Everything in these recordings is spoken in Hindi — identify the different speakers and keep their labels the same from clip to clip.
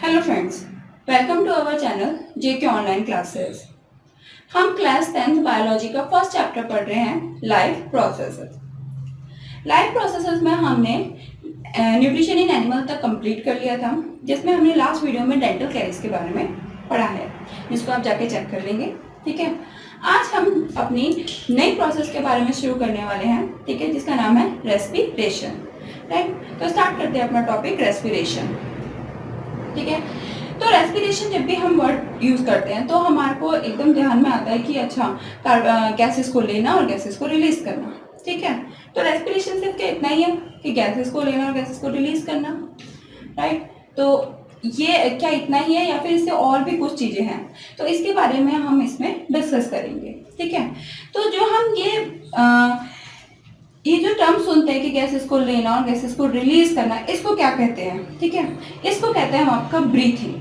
Speaker 1: Hello friends, welcome to our channel JK online classes. हम क्लास 10th बायोलॉजी का फर्स्ट चैप्टर पढ़ रहे हैं, लाइफ प्रोसेसेस। लाइफ प्रोसेसेस में हमने न्यूट्रिशन इन एनिमल तक कंप्लीट कर लिया था, जिसमें हमने लास्ट वीडियो में डेंटल कैरीज के बारे में पढ़ा है, जिसको आप जाके चेक कर लेंगे। ठीक है, आज हम अपनी नई प्रोसेस के बारे में शुरू करने वाले हैं, ठीक है, जिसका नाम है रेस्पिरेशन। राइट, तो स्टार्ट करते हैं अपना टॉपिक रेस्पिरेशन। ठीक है, तो रेस्पिरेशन जब भी हम वर्ड यूज करते हैं तो हमारे को एकदम ध्यान में आता है कि अच्छा गैसेस को लेना और गैसेस को रिलीज करना। ठीक है, तो रेस्पिरेशन सिर्फ क्या इतना ही है कि गैसेस को लेना और गैसेस को रिलीज करना। राइट, तो ये क्या इतना ही है या फिर इससे और भी कुछ चीजें हैं, तो इसके बारे में हम इसमें डिस्कस करेंगे। ठीक है, तो जो हम ये जो टर्म सुनते हैं कि गैसेस को लेना और गैसेस को रिलीज करना, इसको क्या कहते हैं? ठीक है, इसको कहते हैं हम आपका ब्रीथिंग।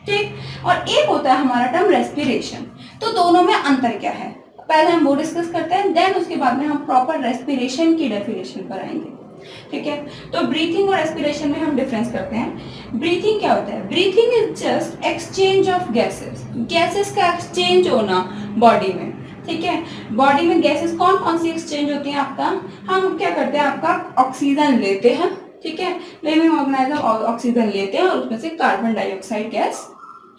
Speaker 1: ठीक, और एक होता है हमारा टर्म रेस्पिरेशन। तो दोनों में अंतर क्या है, पहले हम वो डिस्कस करते हैं, देन उसके बाद में हम प्रॉपर रेस्पिरेशन की डेफिनेशन पर आएंगे। ठीक है, तो ब्रीथिंग और रेस्पिरेशन में हम डिफरेंस करते हैं। ब्रीथिंग क्या होता है? Breathing is just exchange of gases, gases का एक्सचेंज होना बॉडी में। ठीक है, बॉडी में गैसेस कौन कौन सी एक्सचेंज होती हैं आपका? हम क्या करते हैं, आपका ऑक्सीजन लेते हैं। ठीक है, लिविंग ऑर्गेनिज्म ऑक्सीजन लेते हैं और उसमें से कार्बन डाइऑक्साइड गैस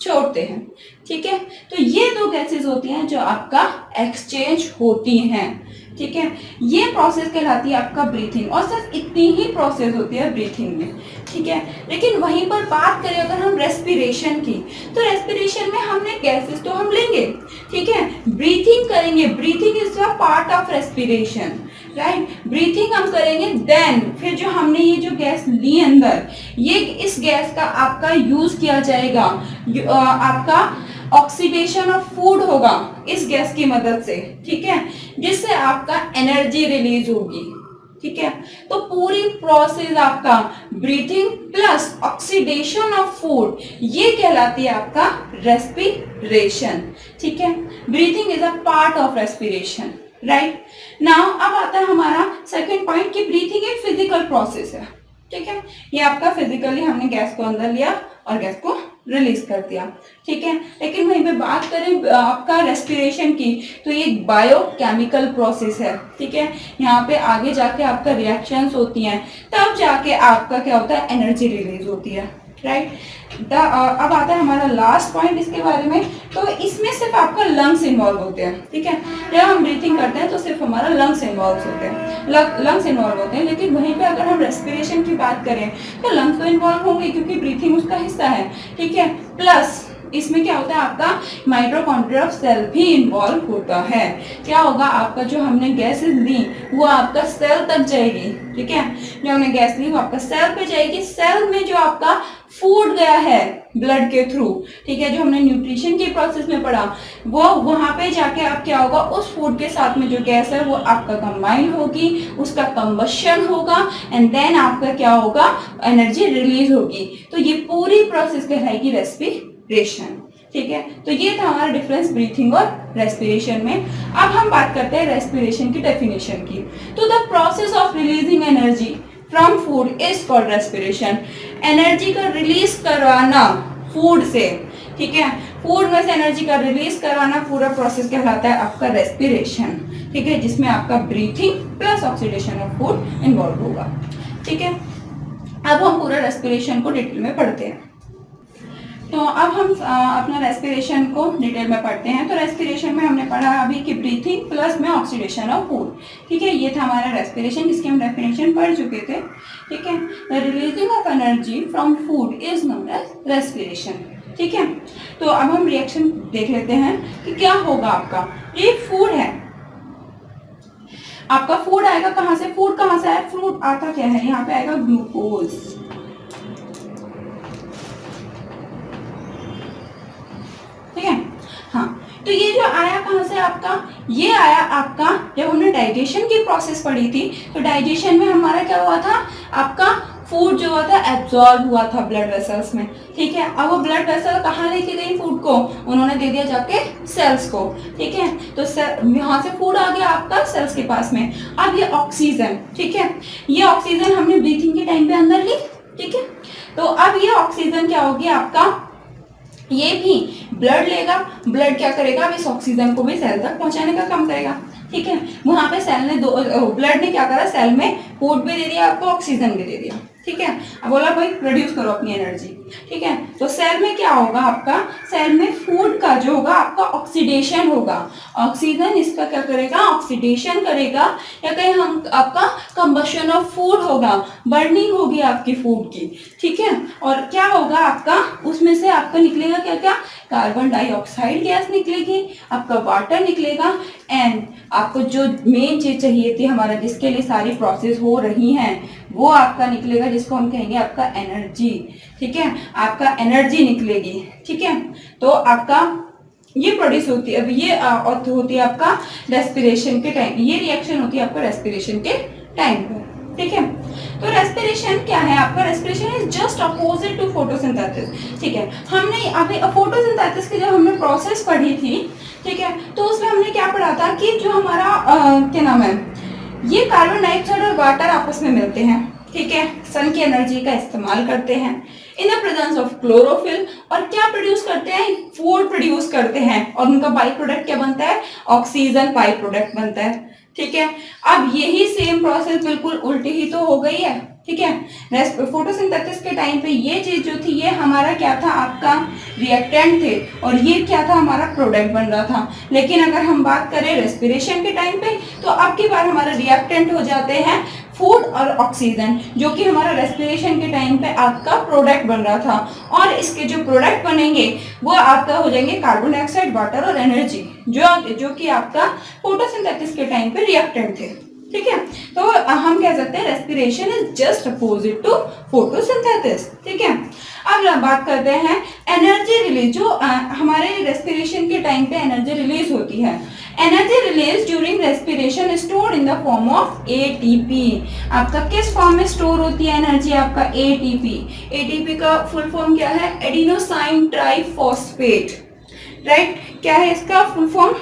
Speaker 1: छोड़ते हैं। ठीक है, तो ये दो गैसेस होती हैं जो आपका एक्सचेंज होती हैं। ठीक है, ये प्रोसेस कहलाती है आपका ब्रीथिंग, और सिर्फ इतनी ही प्रोसेस होती है ब्रीथिंग में। ठीक है, लेकिन वहीं पर बात करें अगर हम रेस्पिरेशन की, तो रेस्पिरेशन में हमने गैसेस तो हम लेंगे, ठीक है, ब्रीथिंग करेंगे। Breathing is the part of respiration. Right, breathing हम करेंगे, देन फिर जो हमने ये जो गैस ली अंदर, ये इस गैस का आपका यूज किया जाएगा, आपका ऑक्सीडेशन ऑफ फूड होगा इस गैस की मदद से। ठीक है, जिससे आपका एनर्जी रिलीज होगी। ठीक है, तो पूरी प्रोसेस आपका breathing plus oxidation of food, ये कहलाती है आपका रेस्पिरेशन। ठीक है, breathing is a part of respiration. Right, now अब आता है हमारा सेकंड पॉइंट कि ब्रीथिंग एक फिजिकल प्रोसेस है। ठीक है, ये आपका फिजिकली हमने गैस को अंदर लिया और गैस को रिलीज कर दिया। ठीक है, लेकिन वहीं पे बात करें आपका रेस्पिरेशन की, तो ये बायोकेमिकल प्रोसेस है। ठीक है, यहाँ पे आगे जाके आपका रिएक्शंस होती हैं, तब जाके आपका क्या होता है, एनर्जी रिलीज होती है। राइट, अब आता है हमारा लास्ट पॉइंट इसके बारे में। तो इसमें सिर्फ आपका लंग्स इन्वॉल्व होते हैं। ठीक है, जब हम ब्रीथिंग करते हैं तो सिर्फ हमारा लंग्स इन्वॉल्व होते हैं, लंग्स इन्वॉल्व होते हैं, लेकिन वहीं पे अगर हम रेस्पिरेशन की बात करें तो लंग्स तो इन्वॉल्व होंगे क्योंकि ब्रीथिंग उसका हिस्सा है। ठीक है, प्लस इसमें क्या होता है, आपका माइटोकॉन्ड्रिया ऑफ सेल भी इन्वॉल्व होता है। क्या होगा, आपका जो हमने गैसेस ली वो आपका सेल तक जाएगी। ठीक है, जो हमने गैस ली वो आपका सेल पे जाएगी। सेल में जो आपका फूड गया है ब्लड के थ्रू, ठीक है, जो हमने न्यूट्रिशन के प्रोसेस में पढ़ा, वो वहां पे जाके आप क्या होगा, उस फूड के साथ में जो गैस है वो आपका कंबाइन होगी, उसका कंबशन होगा, एंड देन आपका क्या होगा, एनर्जी रिलीज होगी। तो ये पूरी प्रोसेस कहलाएगी रेस्पिरेशन। ठीक है, तो ये था हमारा डिफरेंस ब्रीथिंग और रेस्पिरेशन में। अब हम बात करते हैं रेस्पिरेशन की डेफिनेशन की। तो the process of releasing energy from food is called respiration. Energy का रिलीज करवाना फूड से, ठीक है, फूड में से एनर्जी का रिलीज करवाना पूरा प्रोसेस कहलाता है आपका रेस्पिरेशन। ठीक है, जिसमें आपका breathing plus oxidation of food involve होगा। ठीक है, अब हम पूरा रेस्पिरेशन को डिटेल में पढ़ते हैं। तो अब हम अपना रेस्पिरेशन को डिटेल में पढ़ते हैं। तो रेस्पिरेशन में हमने पढ़ा अभी कि ब्रीथिंग प्लस में ऑक्सीडेशन ऑफ फूड। ठीक है, ये था हमारा रेस्पिरेशन, जिसकी हम डेफिनेशन पढ़ चुके थे। ठीक है, the releasing of energy from food is known as respiration. ठीक है, तो अब हम रिएक्शन देख लेते हैं कि क्या होगा आपका। ये फूड है, आपका फूड आएगा कहाँ से? फूड कहाँ से आया? फूड आता क्या है, यहाँ पे आएगा ग्लूकोज। ठीक है, हाँ, तो ये जो आया कहाँ से आपका, ये आया आपका जब हमने डाइजेशन की प्रोसेस पढ़ी थी, तो डाइजेशन में हमारा क्या हुआ था, आपका फूड जो हुआ था एब्जॉर्ब हुआ था ब्लड वेसल्स में। ठीक है, अब वो ब्लड वेसल कहाँ लेके गई फूड को? उन्होंने दे दिया जाके सेल्स को। ठीक है, तो यहाँ से फूड आ गया आपका सेल्स के पास में। अब ये ऑक्सीजन, ठीक है, ये ऑक्सीजन हमने ब्रीथिंग के टाइम पे अंदर ली। ठीक है, तो अब ये ऑक्सीजन क्या होगी आपका, ये भी ब्लड लेगा, ब्लड क्या करेगा, अब इस ऑक्सीजन को भी सेल तक पहुंचाने का काम करेगा। ठीक है, वहां पे सेल ने ब्लड ने क्या करा, सेल में फूड भी दे दिया आपको, ऑक्सीजन भी दे दिया। ठीक है, अब बोला भाई प्रोड्यूस करो अपनी एनर्जी। ठीक है, तो सेल में क्या होगा आपका, सेल में फूड का जो होगा आपका ऑक्सीडेशन होगा, ऑक्सीजन इसका क्या करेगा, ऑक्सीडेशन करेगा, या कहीं हम आपका कंबशन ऑफ फूड होगा, बर्निंग होगी आपकी फूड की। ठीक है, और क्या होगा आपका, उसमें से आपका निकलेगा क्या क्या, कार्बन डाइऑक्साइड गैस निकलेगी, आपका वाटर निकलेगा, एंड आपको जो मेन चीज चाहिए थी हमारा, जिसके लिए सारी प्रोसेस हो रही हैं, वो आपका निकलेगा, जिसको हम कहेंगे आपका एनर्जी। ठीक है, आपका एनर्जी निकलेगी। ठीक है, तो आपका ये प्रोड्यूस होती है, अब ये होती है आपका रेस्पिरेशन के टाइम, ये रिएक्शन होती है आपका रेस्पिरेशन के टाइम पर। ठीक है, तो रेस्पिरेशन क्या है आपका, respiration is just opposite to photosynthesis. ठीक है, हमने अभी फोटोसिंथेसिस की जब हमने प्रोसेस पढ़ी थी, ठीक है, तो उसमें हमने क्या पढ़ा था कि जो हमारा क्या नाम है, ये कार्बन डाइऑक्साइड और वाटर आपस में मिलते हैं। ठीक है, सन की एनर्जी का इस्तेमाल करते हैं in the presence of chlorophyll, और क्या प्रोड्यूस करते हैं, फूड प्रोड्यूस करते हैं, और उनका बाई प्रोडक्ट क्या बनता है, ऑक्सीजन बाई प्रोडक्ट बनता है। ठीक है, अब यही सेम प्रोसेस बिल्कुल उल्टी ही तो हो गई है। ठीक है, फोटोसिंथेसिस के टाइम पे ये चीज जो थी, ये हमारा क्या था, आपका रिएक्टेंट थे, और ये क्या था, हमारा प्रोडक्ट बन रहा था। लेकिन अगर हम बात करें रेस्पिरेशन के टाइम पे, तो अब की बार हमारा रिएक्टेंट हो जाते हैं फूड और ऑक्सीजन, जो कि हमारा रेस्पिरेशन के टाइम पे आपका प्रोडक्ट बन रहा था, और इसके जो प्रोडक्ट बनेंगे वो आपका हो जाएंगे कार्बन डाइऑक्साइड, वाटर और एनर्जी, जो कि आपका फोटोसिंथेसिस के टाइम पे रिएक्टेंट थे। ठीक है, तो हम कह सकते हैं respiration is just opposite to photosynthesis. ठीक है, अब बात करते हैं एनर्जी रिलीज, जो हमारे रेस्पिरेशन के टाइम पे एनर्जी रिलीज होती है। Energy release during respiration stored in the form of ATP. आपका किस फॉर्म में स्टोर होती है एनर्जी, आपका एटीपी। एटीपी का फुल फॉर्म क्या है, एडिनोसाइन ट्राइफॉस्फेट। राइट, क्या है इसका full form,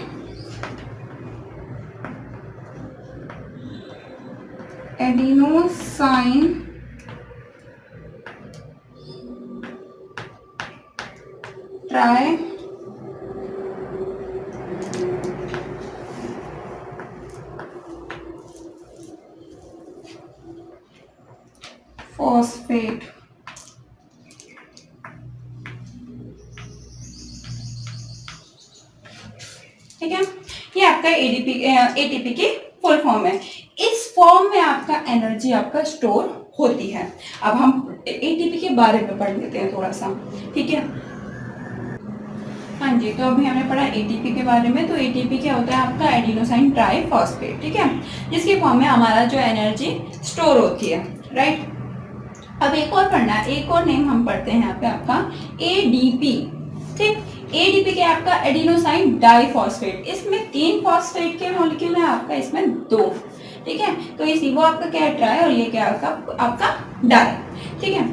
Speaker 1: adenosine try phosphate. ठीक है, ये आपका एटीपी की फुल फॉर्म है। इस फॉर्म में आपका एनर्जी आपका स्टोर होती है। अब हम एटीपी के बारे में पढ़ लेते हैं थोड़ा सा। ठीक है, हाँ जी, तो अभी हमने पढ़ा एटीपी के बारे में। तो एटीपी क्या होता है आपका, एडिनोसाइन ट्राइफॉस्फेट। ठीक है, जिसके फॉर्म में हमारा जो एनर्जी स्टोर होती है। राइट, अब एक और पढ़ना है, एक और नेम हम पढ़ते हैं यहाँ पे आपका एडीपी। ठीक, एडीपी क्या है आपका, एडिनोसाइन डाइफॉस्फेट। इसमें 3 फॉस्फेट के मॉलिक्यूल है, आपका इसमें 2। ठीक है, तो इसी वो आपका क्या है, ट्राई, और ये क्या है आपका डाई। ठीक है,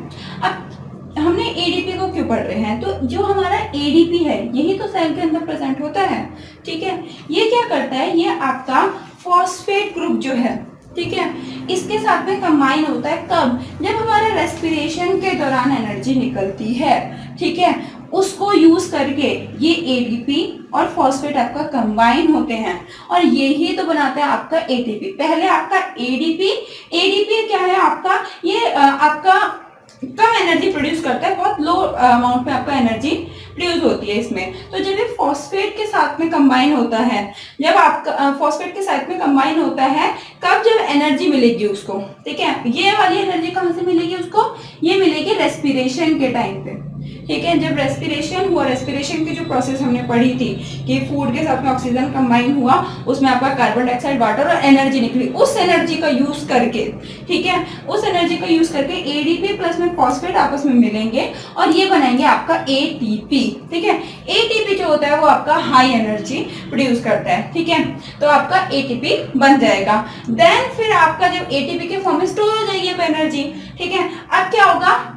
Speaker 1: अब हमने एडीपी को क्यों पढ़ रहे हैं, तो जो हमारा एडीपी है यही तो सेल के अंदर प्रेजेंट होता है। ठीक है, ये क्या करता है, ये आपका फॉस्फेट ग्रुप जो है, ठीक है, इसके साथ में कंबाइन होता है। कब, जब हमारे रेस्पिरेशन के दौरान एनर्जी निकलती है। ठीक है, उसको यूज करके ये एडीपी और फॉस्फेट आपका कंबाइन होते हैं, और यही तो बनाते हैं आपका एटीपी। पहले आपका एडीपी क्या है आपका, ये आपका कम एनर्जी प्रोड्यूस करता है, बहुत लो अमाउंट में आपका एनर्जी प्रोड्यूस होती है इसमें। तो जब ये फॉस्फेट के साथ में कंबाइन होता है, जब आपका फॉस्फेट के साथ में कंबाइन होता है, कब, जब एनर्जी मिलेगी उसको। ठीक है, ये वाली एनर्जी कहाँ से मिलेगी उसको, ये मिलेगी रेस्पिरेशन के टाइम पे। ठीक है, जब रेस्पिरेशन हुआ, रेस्पिरेशन की जो प्रोसेस हमने पढ़ी थी कि फूड के साथ में ऑक्सीजन कंबाइन हुआ, उसमें आपका कार्बन डाइऑक्साइड, वाटर और एनर्जी निकली, उस एनर्जी का यूज करके, ठीक है, उस एनर्जी का यूज करके एडीपी प्लस में फॉस्फेट आपस में मिलेंगे और ये बनाएंगे आपका एटीपी। ठीक है, एटीपी जो होता है वो आपका हाई एनर्जी प्रोड्यूस करता है। ठीक है, तो आपका एटीपी बन जाएगा। देन फिर आपका जब एटीपी के फॉर्म में स्टोर हो जाएगी एनर्जी। ठीक है, अब क्या होगा,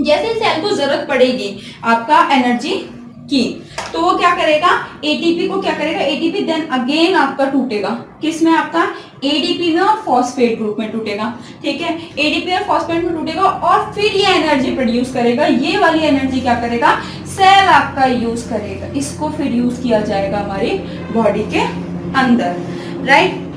Speaker 1: जैसे सेल को जरूरत पड़ेगी आपका एनर्जी की, तो वो क्या करेगा, एटीपी को क्या करेगा, एटीपी देन अगेन आपका टूटेगा, किसमें, आपका एडीपी में और फॉस्फेट ग्रुप में टूटेगा, ठीक है, एडीपी और फॉस्फेट में टूटेगा और फिर ये एनर्जी प्रोड्यूस करेगा, ये वाली एनर्जी क्या करेगा, सेल आपका यूज करेगा, इसको फिर यूज किया जाएगा हमारी बॉडी के अंदर, राइट।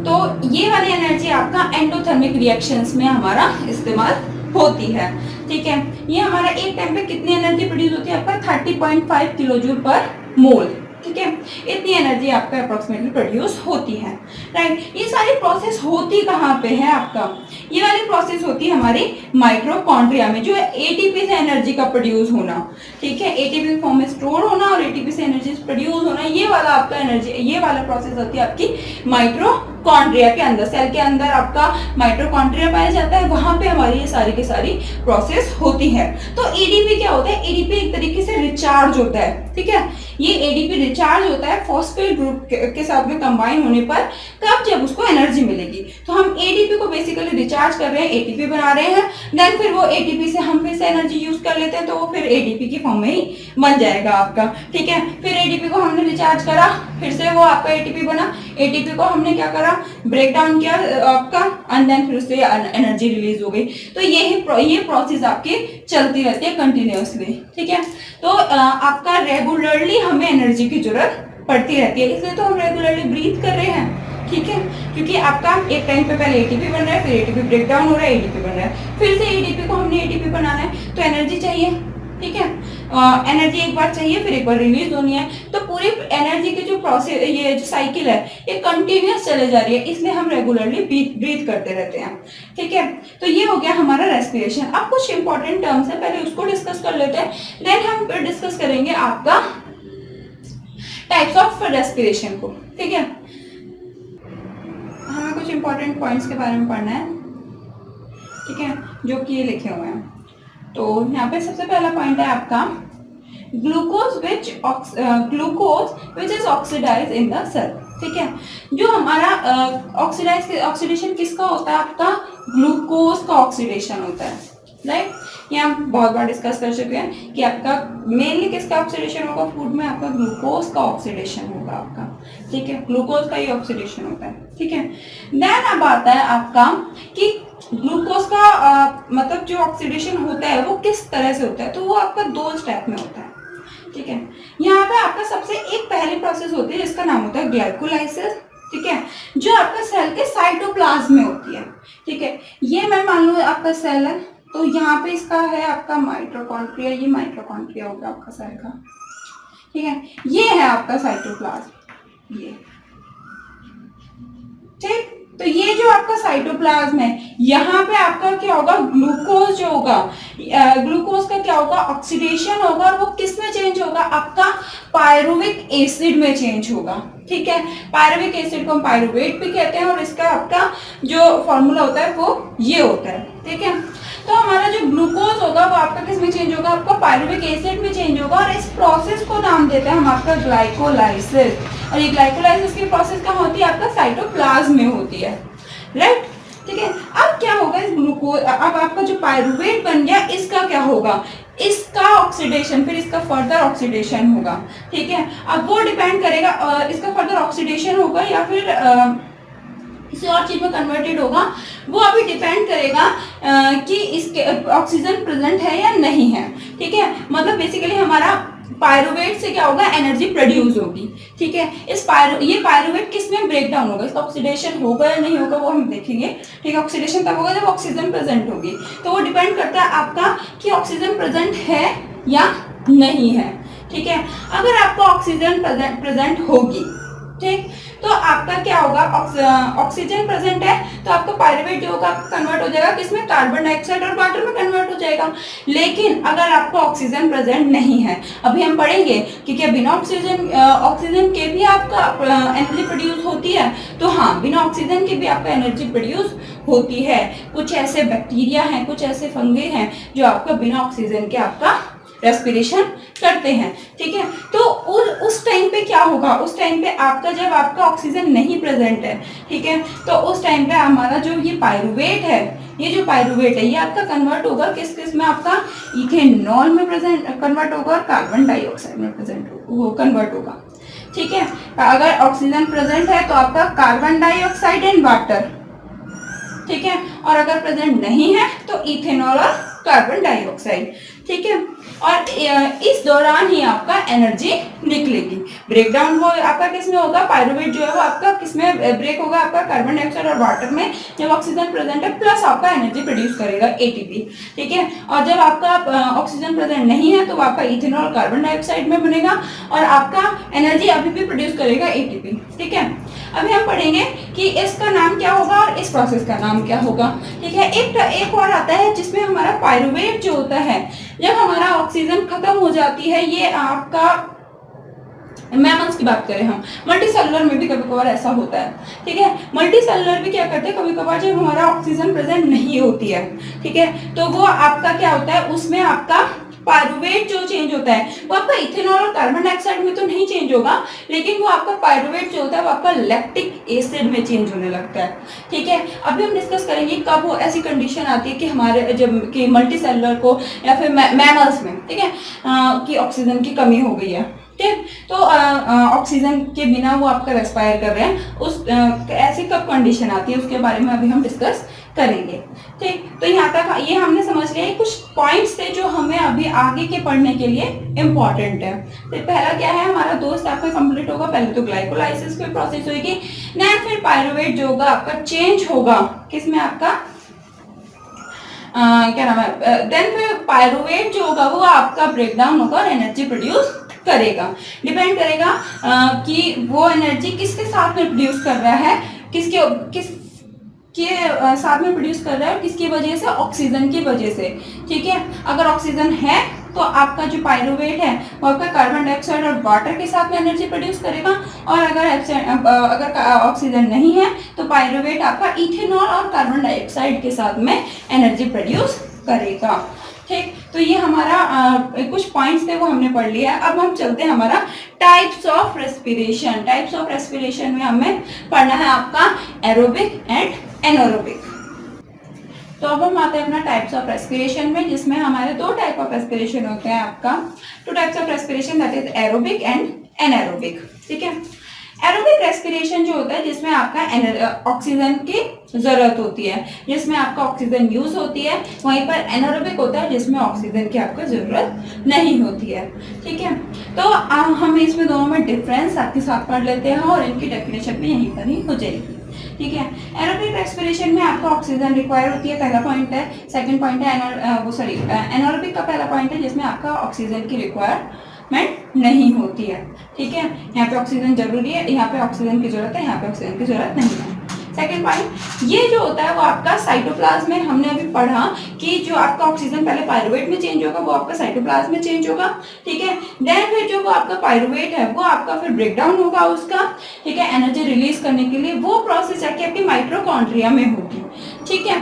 Speaker 1: तो ये वाली एनर्जी आपका एंडोथर्मिक रिएक्शंस में हमारा इस्तेमाल होती है, ठीक है। ये हमारा एक टाइम पे कितनी एनर्जी प्रोड्यूस होती है, आपका 30.5 किलो जूल पर मोल, ठीक है, इतनी एनर्जी आपका अप्रोक्सीमेटली प्रोड्यूस होती है, राइट। ये सारी प्रोसेस होती कहाँ पे है आपका, ये वाली प्रोसेस होती है हमारी माइटोकॉन्ड्रिया में, जो एटीपी से एनर्जी का प्रोड्यूस होना, ठीक है, एटीपी फॉर्म में स्टोर होना और एटीपी से एनर्जी प्रोड्यूस होना, ये वाला आपका एनर्जी, ये वाला प्रोसेस होती है आपकी माइटोकॉन्ड्रिया के अंदर, सेल के अंदर आपका माइटोकॉन्ड्रिया पाया जाता है, वहां पे हमारी ये सारी की सारी प्रोसेस होती है। तो एडीपी क्या होता है, एडीपी एक तरीके से रिचार्ज होता है, ठीक है, ये एडीपी रिचार्ज होता है फॉस्फेट ग्रुप के साथ में कंबाइन होने पर, कब, जब उसको एनर्जी मिलेगी। तो हम एडीपी को बेसिकली रिचार्ज कर रहे हैं, एटीपी बना रहे हैं, देन फिर वो एटीपी से हम फिर से एनर्जी यूज कर लेते हैं, तो वो फिर एडीपी की फॉर्म में ही बन जाएगा आपका, ठीक है। फिर एडीपी को हमने रिचार्ज करा, फिर से वो आपका एटीपी बना, एटीपी को हमने क्या करा, ब्रेक डाउन किया आपका, एंड देन फिर से एनर्जी रिलीज हो गई। तो ये प्रोसेस आपकी चलती रहती है कंटिन्यूअसली, ठीक है। तो आपका रेगुलरली हमें एनर्जी की जरूरत पड़ती रहती है, इसलिए तो हम रेगुलरली ब्रीथ कर रहे हैं, ठीक है, क्योंकि आपका एक टाइम पे पहले एटीपी बन रहा है, फिर एटीपी ब्रेक डाउन हो रहा है, एडीपी बन रहा है, फिर से एडीपी को हमने एटीपी बनाना है, तो एनर्जी चाहिए, ठीक है, एनर्जी एक बार चाहिए, फिर एक बार रिलीज होनी है। तो पूरी एनर्जी की जो प्रोसेस, ये जो साइकिल है, ये कंटिन्यूअस चले जा रही है, इसलिए हम रेगुलरली ब्रीथ करते रहते हैं, ठीक है। तो ये हो गया हमारा रेस्पिरेशन। अब कुछ इंपॉर्टेंट टर्म्स है, पहले उसको डिस्कस कर लेते हैं, देन हम फिर डिस्कस करेंगे आपका टाइप्स ऑफ रेस्पिरेशन को, ठीक है। हमें कुछ इंपॉर्टेंट पॉइंट्स के बारे में पढ़ना है, ठीक है, जो कि ये लिखे हुए हैं। तो यहाँ पे सबसे पहला पॉइंट है आपका glucose which is oxidise in the cell, ठीक है। जो हमारा ऑक्सीडेशन किसका होता है, आपका ग्लूकोज का ऑक्सीडेशन होता है, राइट। ये हम बहुत बार डिस्कस कर चुके हैं कि आपका मेनली किसका ऑक्सीडेशन होगा, फूड में आपका ग्लूकोज का ऑक्सीडेशन होगा आपका, ठीक है, ग्लूकोज का ही ऑक्सीडेशन होता है, ठीक है। देन अब आता है आपका कि ग्लूकोज का मतलब जो ऑक्सीडेशन होता है वो किस तरह से होता है, तो वो आपका 2 स्टेप में होता है, ठीक है। यहाँ पे आपका सबसे एक पहली प्रोसेस होती है जिसका नाम होता है ग्लाइकोलाइसिस, ठीक है, जो आपका सेल के साइटोप्लाज्म में होती है, ठीक है। ये मैं मान लो आपका सेल है, तो यहाँ पे इसका है आपका माइटोकॉन्ड्रिया, ये माइटोकॉन्ड्रिया होगा आपका सेल का, ठीक है, ये है आपका साइटोप्लाज्म, ये, ठीक। तो ये जो आपका साइटोप्लाज्म है, यहाँ पे आपका क्या होगा, ग्लूकोज जो होगा, ग्लूकोज का क्या होगा, ऑक्सीडेशन होगा, और वो किस में चेंज होगा, आपका पायरुविक एसिड में चेंज होगा, ठीक है। पायरुविक एसिड को हम पायरुवेट भी कहते हैं, और इसका आपका जो फॉर्मूला होता है वो ये होता है, ठीक है। तो हमारा जो ग्लूकोज होगा वो आपका किस में चेंज होगा, आपका पायरुविक एसिड में चेंज होगा, और इस प्रोसेस को नाम देते हैं हम आपका ग्लाइकोलाइसिस। और ये ग्लाइकोलाइसिस की प्रोसेस कहाँ होती है, आपका साइटोप्लाज्म में होती है, राइट, ठीक है। अब क्या होगा, इस ग्लूकोज, अब आपका जो पायरुवेट बन गया, इसका क्या होगा, इसका ऑक्सीडेशन, फिर इसका फर्दर ऑक्सीडेशन होगा, ठीक है। अब वो डिपेंड करेगा, इसका फर्दर ऑक्सीडेशन होगा या फिर किसी और चीज में कन्वर्टेड होगा, वो अभी डिपेंड करेगा कि इसके ऑक्सीजन प्रेजेंट है या नहीं है, ठीक है। मतलब बेसिकली हमारा पायरुवेट से क्या होगा, एनर्जी प्रोड्यूस होगी, ठीक है। ये पायरुवेट किस में ब्रेक डाउन होगा, इसका ऑक्सीडेशन होगा या नहीं होगा वो हम देखेंगे, ठीक है। ऑक्सीडेशन तब होगा जब ऑक्सीजन प्रेजेंट होगी, तो वो डिपेंड करता है आपका कि ऑक्सीजन प्रेजेंट है या नहीं है, ठीक है। अगर आपको ऑक्सीजन प्रेजेंट होगी, ठीक, तो आपका क्या होगा, ऑक्सीजन प्रेजेंट है तो आपका पायरुवेट जो होगा कन्वर्ट हो जाएगा किसमें, कार्बन डाइऑक्साइड और वाटर में कन्वर्ट हो जाएगा। लेकिन अगर आपको ऑक्सीजन प्रेजेंट नहीं है, अभी हम पढ़ेंगे कि क्या बिना ऑक्सीजन के भी आपका एनर्जी प्रोड्यूस होती है, तो हाँ, बिना ऑक्सीजन के भी आपका एनर्जी प्रोड्यूस होती है। कुछ ऐसे बैक्टीरिया हैं, कुछ ऐसे फंगे हैं जो आपका बिना ऑक्सीजन के आपका रेस्पिरेशन करते हैं, ठीक है। तो उस टाइम पे क्या होगा, उस टाइम पे आपका जब आपका ऑक्सीजन नहीं प्रेजेंट है, ठीक है, तो उस टाइम पे हमारा जो ये पायरुवेट है, ये जो पायरुवेट है ये आपका कन्वर्ट होगा किस किस में, आपका इथेनॉल में प्रेजेंट कन्वर्ट होगा और कार्बन डाइऑक्साइड में प्रेजेंट वो कन्वर्ट होगा। ठीक है, अगर ऑक्सीजन प्रेजेंट है तो आपका कार्बन डाइऑक्साइड एंड वाटर, ठीक है, और अगर प्रेजेंट नहीं है तो इथेनॉल और कार्बन डाइऑक्साइड। ठीक है, और इस दौरान ही आपका एनर्जी निकलेगी। ब्रेकडाउन वो आपका किस में होगा, पायरुवेट जो है वो आपका किस में ब्रेक होगा, आपका कार्बन डाइऑक्साइड और वाटर में, जब ऑक्सीजन प्रेजेंट है प्लस आपका एनर्जी प्रोड्यूस करेगा एटीपी। ठीक है, और जब आपका ऑक्सीजन प्रेजेंट नहीं है तो आपका इथेनॉल कार्बन डाइऑक्साइड में बनेगा और आपका एनर्जी अभी भी प्रोड्यूस करेगा एटीपी। ठीक है, अभी हम पढ़ेंगे कि इसका नाम क्या होगा और इस प्रोसेस का नाम क्या होगा। ठीक है, एक और आता है जिसमें हमारा पायरुवेट जो होता है, जब हमारा ऑक्सीजन खत्म हो जाती है, ये आपका मैमल्स की बात करें हम, मल्टी सेलुलर में भी कभी कभार ऐसा होता है। ठीक है, मल्टी सेलुलर भी क्या करते हैं, कभी कभार जब हमारा ऑक्सीजन प्रेजेंट नहीं होती है, ठीक है, तो वो आपका क्या होता है, उसमें आपका पायरुवेट जो चेंज होता है वो आपका इथेनॉल और कार्बन डाइऑक्साइड में तो नहीं चेंज होगा, लेकिन वो आपका पायरुवेट जो होता है वो आपका लैक्टिक एसिड में चेंज होने लगता है। ठीक है, अभी हम डिस्कस करेंगे कब वो ऐसी कंडीशन आती है कि हमारे जब कि मल्टी सेलुलर को या फिर मैमल्स में, ठीक है, कि ऑक्सीजन की कमी हो गई है। ठीक, तो ऑक्सीजन के बिना वो आपका रेस्पायर कर रहे हैं, उस ऐसी कब कंडीशन आती है उसके बारे में अभी हम डिस्कस करेंगे। ठीक, तो यहाँ तक ये हमने समझ लिया, कुछ पॉइंट्स थे जो हमें अभी आगे के पढ़ने के लिए इम्पोर्टेंट है। तो पहला क्या है, हमारा दो स्टेप में कंप्लीट होगा, पहले तो ग्लाइकोलाइसिस की प्रोसेस होगी, देन फिर पायरुवेट जो होगा आपका चेंज होगा किसमें, आपका क्या नाम है, देन फिर पायरुवेट जो होगा वो आपका ब्रेकडाउन होगा और एनर्जी प्रोड्यूस करेगा। डिपेंड करेगा कि वो एनर्जी किसके साथ में प्रोड्यूस कर रहा है, किस के साथ में प्रोड्यूस कर रहा है, किसकी वजह से, ऑक्सीजन की वजह से। ठीक है, अगर ऑक्सीजन है तो आपका जो पायरुवेट है वो आपका कार्बन डाइऑक्साइड और वाटर के साथ में एनर्जी प्रोड्यूस करेगा, और अगर ऑक्सीजन नहीं है तो पायरुवेट आपका इथेनॉल और कार्बन डाइऑक्साइड के साथ में एनर्जी प्रोड्यूस करेगा। ठीक, तो ये हमारा कुछ पॉइंट्स थे वो हमने पढ़ लिया। अब हम चलते हैं हमारा types of respiration. Types of respiration में हमें पढ़ना है आपका एरोबिक एंड एनारोबिक। तो अब हम आते हैं अपना टाइप्स ऑफ रेस्पिरेशन में, जिसमें हमारे दो टाइप ऑफ रेस्पिरेशन होते हैं आपका, two types of respiration, that is aerobic and anaerobic. ठीक है, एरोबिक रेस्पिरेशन जो होता है जिसमें आपका ऑक्सीजन की जरूरत होती है, जिसमें आपका ऑक्सीजन यूज होती है, वहीं पर एनारोबिक होता है जिसमें ऑक्सीजन की आपको जरूरत नहीं होती है। ठीक है, तो हम इसमें दोनों में डिफरेंस आपके साथ पढ़ लेते हैं और इनकी डेफिनेशन भी यहीं पर ही हो जाएगी। ठीक है, एरोबिक रेस्पिरेशन में आपको ऑक्सीजन रिक्वायर होती है, पहला पॉइंट है। सेकंड पॉइंट है एनारोबिक का पहला पॉइंट है जिसमें आपका ऑक्सीजन की रिक्वायरमेंट नहीं होती है। ठीक है, यहाँ पे ऑक्सीजन जरूरी है, यहाँ पे ऑक्सीजन की जरूरत है, यहाँ पे ऑक्सीजन की जरूरत नहीं है। सेकेंड पॉइंट, ये जो होता है वो आपका साइटोप्लाज्म में, हमने अभी पढ़ा कि जो आपका ऑक्सीजन पहले पायरुवेट में चेंज होगा वो आपका साइटोप्लाज्म में चेंज होगा। ठीक है, देन फिर जो वो आपका पायरुवेट है वो आपका फिर ब्रेकडाउन होगा उसका, ठीक है, एनर्जी रिलीज करने के लिए, वो प्रोसेस जाके आपकी माइटोकॉन्ड्रिया में होगी। ठीक है,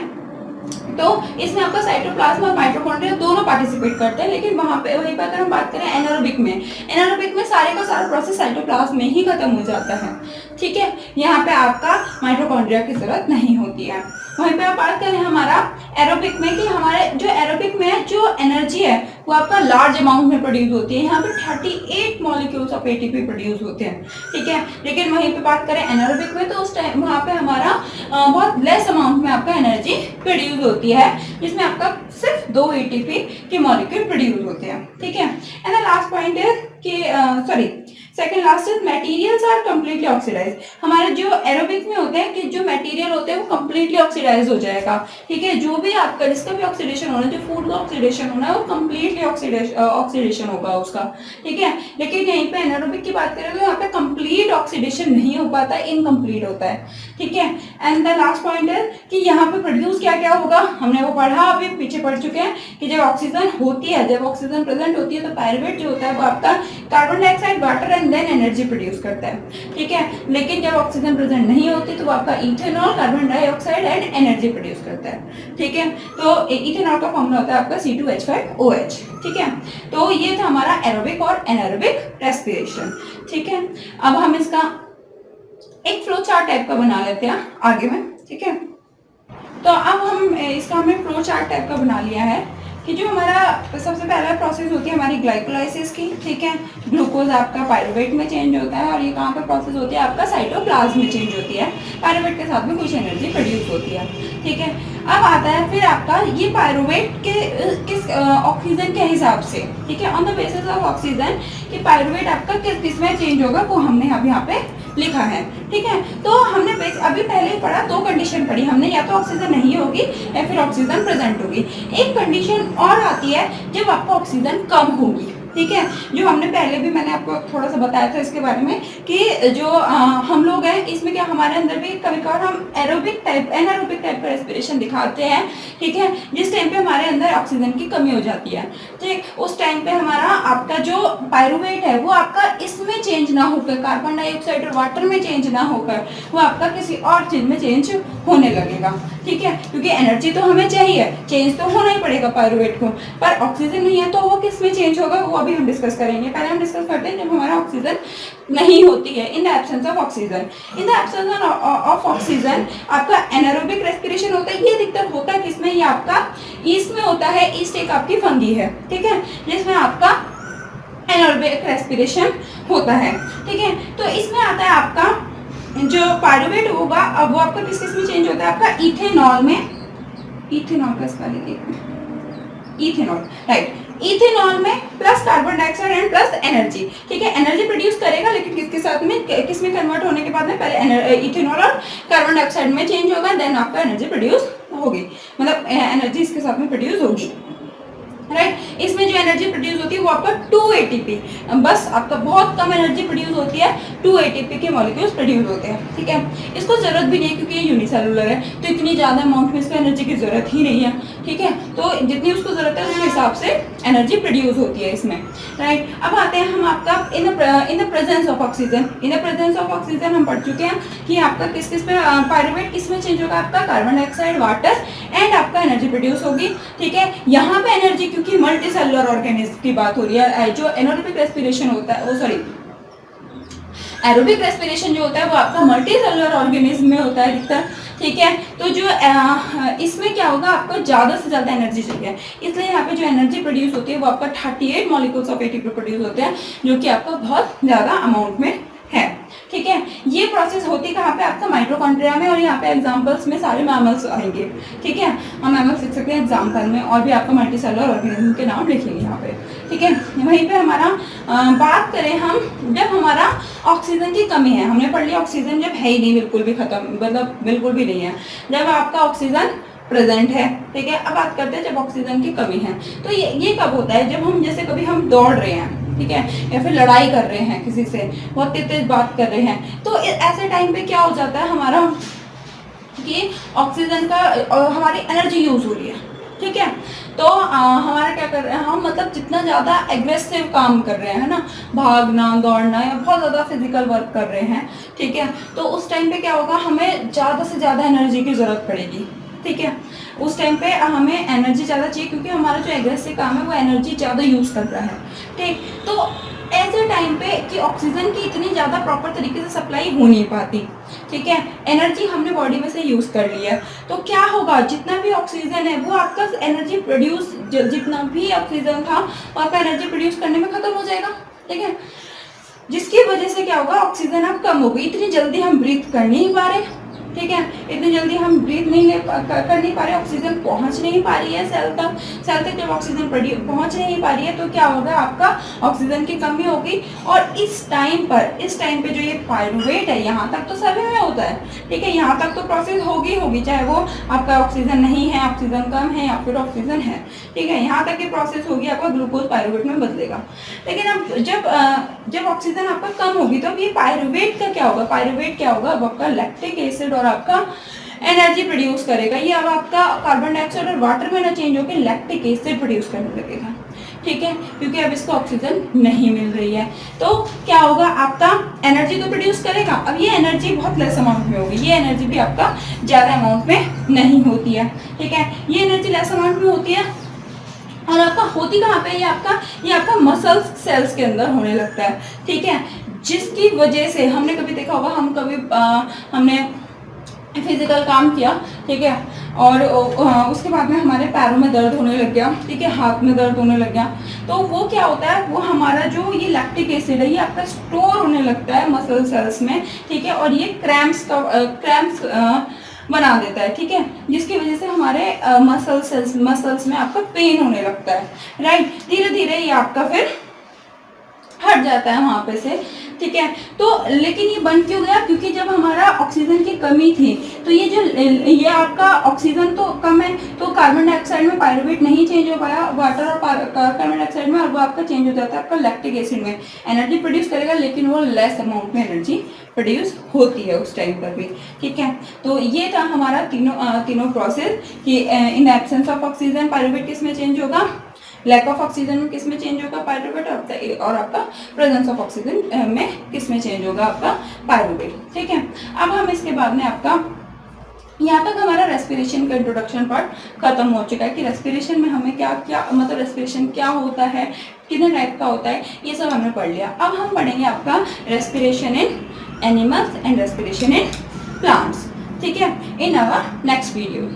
Speaker 1: तो इसमें आपका साइटोप्लाज्म और माइटोकॉन्ड्रिया दोनों पार्टिसिपेट करते हैं, लेकिन वहीं पर अगर हम बात करें एनारोबिक में सारे का सारा प्रोसेस साइटोप्लाज्म में ही खत्म हो जाता है। ठीक है, यहाँ पे आपका माइटोकॉन्ड्रिया की जरूरत नहीं होती है। वहीं पे आप बात करें हमारा एरोबिक में कि हमारे जो एरोबिक में जो एनर्जी है वो आपका लार्ज अमाउंट में प्रोड्यूस होती है, यहाँ पे 38 मॉलिक्यूल्स ऑफ एटीपी प्रोड्यूस होते हैं। ठीक है, लेकिन वहीं पे बात करें एनारोबिक में तो उस टाइम वहाँ पे हमारा बहुत लेस अमाउंट में आपका एनर्जी प्रोड्यूस होती है, जिसमें आपका सिर्फ 2 एटीपी के मॉलिक्यूल प्रोड्यूस होते हैं। ठीक है, एंड द लास्ट पॉइंट है कि second last is materials are completely oxidise. हमारे जो एरोबिक में होते हैं कि जो मटेरियल होते हैं वो कंप्लीटली ऑक्सीडाइज हो जाएगा। ठीक है, जो भी आपका जिसका भी ऑक्सीडेशन होना है, जो फूड का ऑक्सीडेशन होना है वो कंप्लीटली ऑक्सीडेशन होगा उसका। ठीक है, लेकिन यहीं पे एनारोबिक की बात करें तो यहाँ पे कंप्लीट ऑक्सीडेशन नहीं हो पाता है, इनकम्प्लीट होता है। ठीक है, एंड द लास्ट पॉइंट है कि यहाँ पे प्रोड्यूस क्या क्या होगा, हमने वो पढ़ा, अभी पीछे पढ़ चुके हैं कि जब ऑक्सीजन होती है, जब ऑक्सीजन प्रेजेंट होती है तो पायरुवेट जो होता है वो आपका carbon dioxide, water and then energy produce करता है। ठीक है, लेकिन जब ऑक्सीजन प्रेजेंट नहीं होती तो वो आपका ethanol, carbon dioxide and energy produce करता है। ठीक है, तो इथेनॉल का फॉर्मूला होता है आपका C2H5OH। ठीक है, तो ये था हमारा एरोबिक और एनारोबिक रेस्पिरेशन। ठीक है, अब हम इसका एक फ्लो चार्ट टाइप का बना लेते हैं आगे में। ठीक है, तो अब हम इसका हमने फ्लो चार्ट टाइप का बना लिया है कि जो हमारा सबसे पहला प्रोसेस होती है हमारी ग्लाइकोलाइसिस की, ठीक है, ग्लूकोज आपका पायरुवेट में चेंज होता है और ये कहाँ पर प्रोसेस होती है आपका साइटोप्लाज्म में चेंज होती है, पायरुवेट के साथ में कुछ एनर्जी प्रोड्यूस होती है, ठीक है। अब आता है फिर आपका ये पायरुवेट के किस ऑक्सीजन के हिसाब से, ठीक है, on the basis of oxygen कि पायरुवेट आपका किस किस में चेंज होगा वो हमने अब यहाँ पे लिखा है, ठीक है। तो हमने अभी पहले ही पढ़ा, दो कंडीशन पढ़ी हमने, या तो ऑक्सीजन नहीं होगी या फिर ऑक्सीजन प्रेजेंट होगी। एक कंडीशन और आती है जब आपको ऑक्सीजन कम होगी, ठीक है, जो हमने पहले भी मैंने आपको थोड़ा सा बताया था इसके बारे में कि जो हम लोग हैं इसमें क्या हमारे अंदर भी कभी कभार हम एनारोबिक टाइप का रेस्पिरेशन दिखाते हैं, ठीक है, जिस टाइम पे हमारे अंदर ऑक्सीजन की कमी हो जाती है, ठीक, उस टाइम पे हमारा आपका जो पायरुवेट है वो आपका इसमें चेंज ना होकर कार्बन डाइऑक्साइड और वाटर में चेंज ना होकर वो आपका किसी और चीज में चेंज होने लगेगा, ठीक है, क्योंकि एनर्जी तो हमें चाहिए, चेंज तो होना ही पड़ेगा पायरुवेट को, पर ऑक्सीजन नहीं है तो वो किस में चेंज होगा वो अभी हम डिस्कस करेंगे। पहले हम डिस्कस करते हैं जब हमारा ऑक्सीजन नहीं होती है, in the absence of oxygen. In the absence of oxygen आपका एनारोबिक रेस्पिरेशन होता है। ये दिक्कत होता है किसमें, ये आपका ईस्ट में होता है, ईस्ट एक आपकी फंगी है, ठीक है, जिसमें आपका एनारोबिक रेस्पिरेशन होता है, ठीक है। तो इसमें आता है आपका जो पायरुवेट होगा, अब वो आपका किस किस में चेंज होता है, आपका इथेनॉल में, इथेनॉल का इसका लिखिए, इथेनॉल, राइट, इथेनॉल में plus carbon dioxide and plus energy, ठीक है, एनर्जी प्रोड्यूस करेगा लेकिन किसके साथ में, किस में कन्वर्ट होने के बाद में पहले इथेनॉल और कार्बन डाइऑक्साइड में चेंज होगा, देन आपका एनर्जी प्रोड्यूस होगी, मतलब एनर्जी इसके साथ में प्रोड्यूस होगी, राइट। इसमें जो एनर्जी प्रोड्यूस होती है वो आपका 2 ATP, बस आपका बहुत कम एनर्जी प्रोड्यूस होती है, 2 ATP के मॉलिक्यूल्स प्रोड्यूस होते हैं, ठीक है। इसको जरूरत भी नहीं है क्योंकि ये यूनिसेलुलर है, तो इतनी ज़्यादा अमाउंट में इसको एनर्जी की जरूरत ही नहीं है, ठीक है, तो जितनी उसको जरूरत है उसके हिसाब से एनर्जी प्रोड्यूस होती है इसमें, राइट। अब आते हैं हम आपका in the presence of oxygen. In the presence of oxygen हम पढ़ चुके हैं कि आपका किस किस में पायरुवेट किस में चेंज होगा, आपका कार्बन डाइऑक्साइड, वाटर एंड आपका एनर्जी प्रोड्यूस होगी, ठीक है। यहाँ पे एनर्जी क्योंकि मल्टी सेलुलर ऑर्गेनिज्म की बात हो रही है, जो एनारोबिक रेस्पिरेशन होता है, वो सॉरी एरोबिक रेस्पिरेशन जो होता है वो आपका मल्टी सेलुलर ऑर्गेनिज्म में होता है अधिकतर, ठीक है। तो जो इसमें क्या होगा, आपको ज़्यादा से ज़्यादा एनर्जी चाहिए, इसलिए यहाँ पे जो एनर्जी प्रोड्यूस होती है वो आपका 38 मॉलिक्यूल्स ऑफ एटीपी प्रोड्यूस होते हैं, जो कि आपका बहुत ज़्यादा अमाउंट में है, ठीक है। ये प्रोसेस होती कहाँ पे, आपका माइटोकॉन्ड्रिया में, और यहाँ पे एग्जांपल्स में सारे मैमल्स आएंगे, ठीक है, हम मैमल्स लिख सकते हैं एग्जांपल में, और भी आपका मल्टी सेलुलर ऑर्गेनिज्म के नाम लिखेंगे यहाँ पे, ठीक है। वहीं पे हमारा बात करें हम, जब हमारा ऑक्सीजन की कमी है, हमने पढ़ लिया ऑक्सीजन जब है ही नहीं, बिल्कुल भी खत्म, मतलब बिल्कुल भी नहीं है, जब आपका ऑक्सीजन प्रेजेंट है, ठीक है। अब बात करते हैं जब ऑक्सीजन की कमी है, तो ये कब होता है, जब हम जैसे कभी हम दौड़ रहे हैं, ठीक है, या फिर लड़ाई कर रहे हैं किसी से, बहुत तेज बात कर रहे हैं, तो ऐसे टाइम पे क्या हो जाता है हमारा कि ऑक्सीजन का हमारी एनर्जी यूज हो रही है, ठीक है। तो हमारा क्या कर रहे हैं हम, मतलब जितना ज़्यादा एग्रेसिव काम कर रहे हैं ना, भागना दौड़ना या बहुत ज़्यादा फिजिकल वर्क कर रहे हैं, ठीक है, तो उस टाइम पे क्या होगा, हमें ज़्यादा से ज़्यादा एनर्जी की ज़रूरत पड़ेगी, ठीक है। उस टाइम पे हमें एनर्जी ज़्यादा चाहिए क्योंकि हमारा जो एग्रेसिव काम है वो एनर्जी ज़्यादा यूज़ कर रहा है, ठीक। तो ऐसे टाइम पे कि ऑक्सीजन की इतनी ज़्यादा प्रॉपर तरीके से सप्लाई हो नहीं पाती, ठीक है, एनर्जी हमने बॉडी में से यूज़ कर लिया, तो क्या होगा, जितना भी ऑक्सीजन है वो आपका एनर्जी प्रोड्यूस, जितना भी ऑक्सीजन था वो आपका एनर्जी प्रोड्यूस करने में ख़त्म हो जाएगा, ठीक है, जिसकी वजह से क्या होगा, ऑक्सीजन अब कम हो गई, इतनी जल्दी हम ब्रीथ कर नहीं पा रहे, ठीक है, इतनी जल्दी हम ब्रीथ नहीं कर नहीं पा रहे, ऑक्सीजन पहुंच नहीं पा रही है सेल तक जब ऑक्सीजन पहुंच नहीं पा रही है तो क्या होगा, आपका ऑक्सीजन की कमी होगी। और इस टाइम पे जो ये पायरुवेट है, यहाँ तक तो सभी में होता है, ठीक है, यहाँ तक तो प्रोसेस होगी चाहे वो आपका ऑक्सीजन नहीं है, ऑक्सीजन कम है या फिर ऑक्सीजन है, ठीक है, यहाँ तक की प्रोसेस होगी, आपका ग्लूकोज पायरुवेट में बदलेगा। लेकिन अब जब ऑक्सीजन आपका कम होगी तो अब ये पायरुवेट का क्या होगा, पायरुवेट क्या होगा, अब आपका लैक्टिक एसिड और आपका एनर्जी प्रोड्यूस करेगा, ये अब आपका कार्बन डाइऑक्साइड और वाटर में ना चेंज होकर लैक्टिक एसिड प्रोड्यूस करने लगेगा, ठीक है, क्योंकि अब इसको ऑक्सीजन नहीं मिल रही है। तो क्या होगा, आपका एनर्जी तो प्रोड्यूस करेगा, अब ये एनर्जी बहुत लेस अमाउंट में होगी, ये एनर्जी भी आपका ज़्यादा अमाउंट में नहीं होती है, ठीक है, ये एनर्जी लेस अमाउंट में होती है, और आपका होती कहाँ पे, ये आपका मसल्स सेल्स के अंदर होने लगता है, ठीक है, जिसकी वजह से हमने कभी देखा होगा, हमने फिजिकल काम किया, ठीक है, और उसके बाद में हमारे पैरों में दर्द होने लग गया, ठीक है, हाथ में दर्द होने लग गया, तो वो क्या होता है, वो हमारा जो ये लैक्टिक एसिड है ये आपका स्टोर होने लगता है मसल सेल्स में, ठीक है, और ये क्रैम्प्स बना देता है, ठीक है, जिसकी वजह से हमारे मसल्स में आपका पेन होने लगता है, राइट। धीरे धीरे ये आपका फिर हट जाता है वहां पे से, ठीक है। तो लेकिन ये बन क्यों गया, क्योंकि जब हमारा ऑक्सीजन की कमी थी तो ये आपका ऑक्सीजन तो कम है, तो कार्बन डाइऑक्साइड में पायरुवेट नहीं चेंज हो पाया, वाटर और कार्बन डाइऑक्साइड में, और वो आपका चेंज हो जाता है आपका लैक्टिक एसिड में। एनर्जी प्रोड्यूस करेगा लेकिन वो लेस अमाउंट में एनर्जी प्रोड्यूस होती है उस टाइम पर भी, ठीक है। तो ये था हमारा तीनों प्रोसेस कि in absence of oxygen pyruvate किस में चेंज होगा, लैक ऑफ ऑक्सीजन में किस में चेंज होगा पायरुवेट, और आपका प्रेजेंस ऑफ ऑक्सीजन में किस में चेंज होगा आपका पायरुवेट, ठीक है। अब हम इसके बाद में आपका यहाँ तक हमारा रेस्पिरेशन का इंट्रोडक्शन पार्ट खत्म हो चुका है कि रेस्पिरेशन में हमें क्या क्या मतलब रेस्पिरेशन क्या होता है, कितने टाइप का होता है, ये सब हमने पढ़ लिया। अब हम पढ़ेंगे आपका respiration in animals and respiration in plants, ठीक है, इन आवर नेक्स्ट वीडियो।